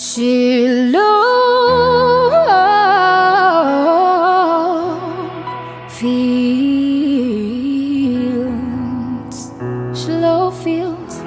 Slow fields.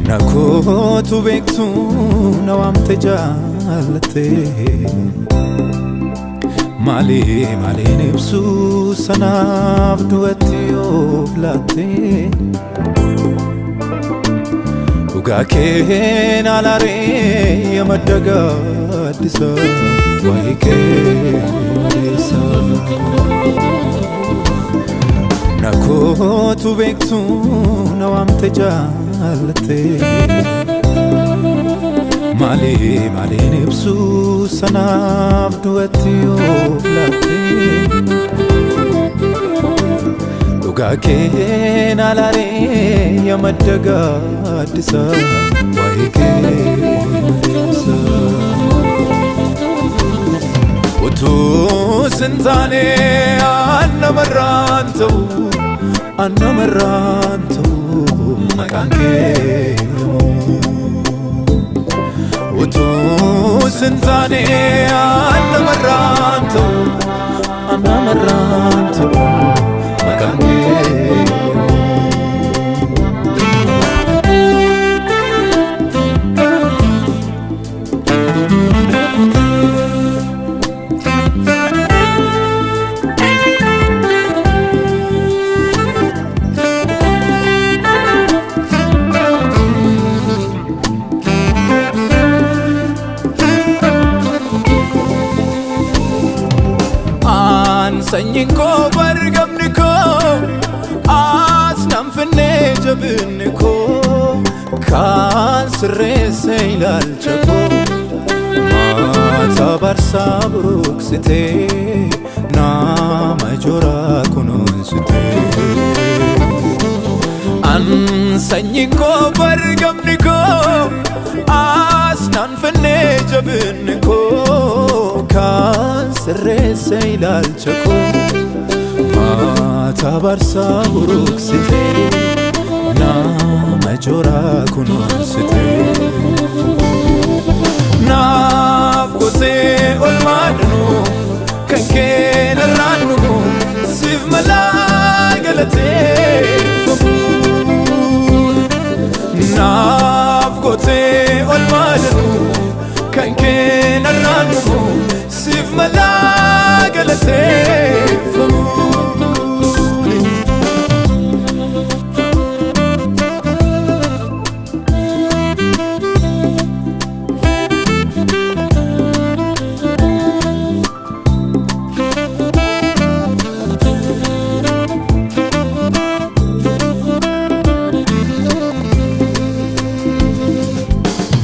Nakotu bektu nawamte jaalate Mali nibsu sanaf duwati oblate Uga keen alare yamadaga disa waike disa Nakotu bektu nawamte jaalate Mali nibsu sanaf duwati oblate Uga keen alare yamadaga disa waike disa Utu sintane anna marrantu makanke Utu sintane anna marrantu makanke Sanyin ko bargamni ko asnam finne jabinni ko kan sirreesse ilaalcha ko mata barsa buruksite nama jora kunuunsite an sanyin ko bargamni ko asnam finne jabinni ko kan sirreesse ilaalcha ko mata barsa buruksite nama jora kunuunsite naaf gotee olmaadhanu kan keen irraannu siif malaa galateeffamu naaf gotee olmaadhanu kan keen irraannu siif malaa galateeffamu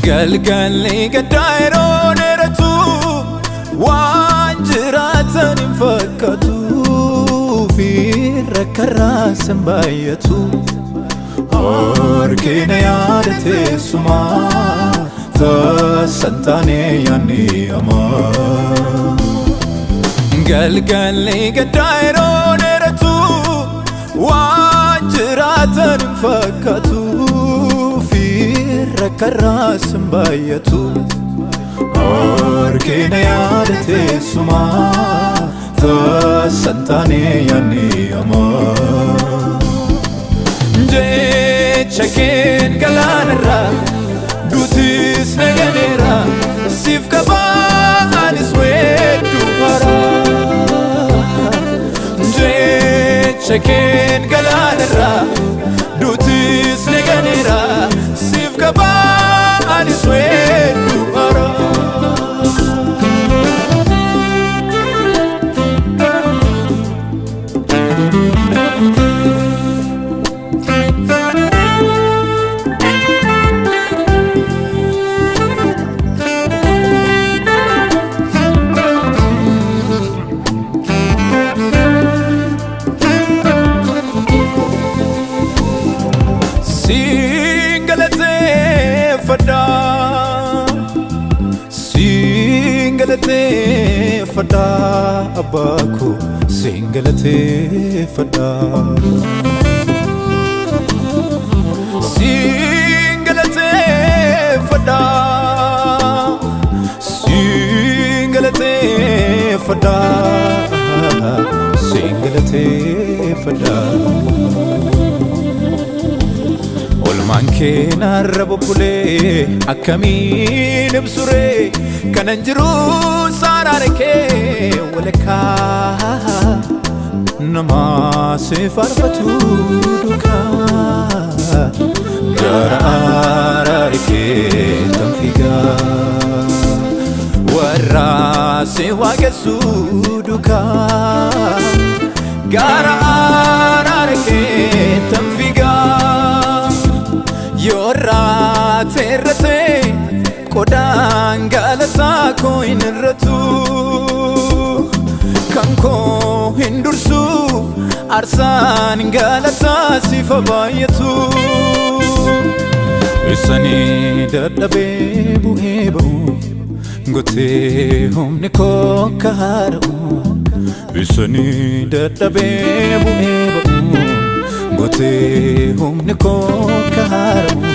Galgalli gaddaayroon eratu waan jiraatan hin fakkatu firra karraasan baay'atu harkina yaada teessumaa tasan taanee yaanni amaa Galgalli gaddaayroon eratu waan jiraatan hin fakkatu Karraasan baay'atu harkina yaada teessumaa tasan taanee yaanni amaa jecha keen galaanarra duutis naganeera siif qabaanis weedduu haraa jecha keen galaanarra duutis naganeera siif qabaanis weedduu haraa galateeffadha abbaa koo siin galateeffadha siin galateeffadha siin galateeffadha siin galateeffadha olmaan kee narra bubbulee akkamiin ibsuree kanan jiru saaraare kee walakkaa namaa si faarfatu duukaa gara araare kee tan fiigaa warra si waaqessu duukaa gara araare kee tan fiigaa yoorraa teerratee qodaan galataa koo hin irratu kan koo hin dursu aarsaan galataa sifa baay'atu isanii dadhabee bu'ee ba'u gotee humni koo kaara'u isanii dadhabee bu'ee ba'u gotee humni koo kaara'u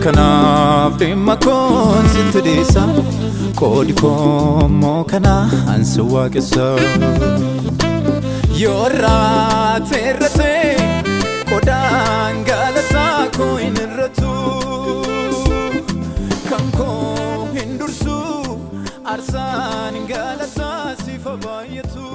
kanaaf dhimma koon sitti dhiisa qoodi koo immoo kanaan si waaqessa yoorraa teerratee qodaan galataa koo hin irratu kan koo hin dursu aarsaan galataa sifa baay'atu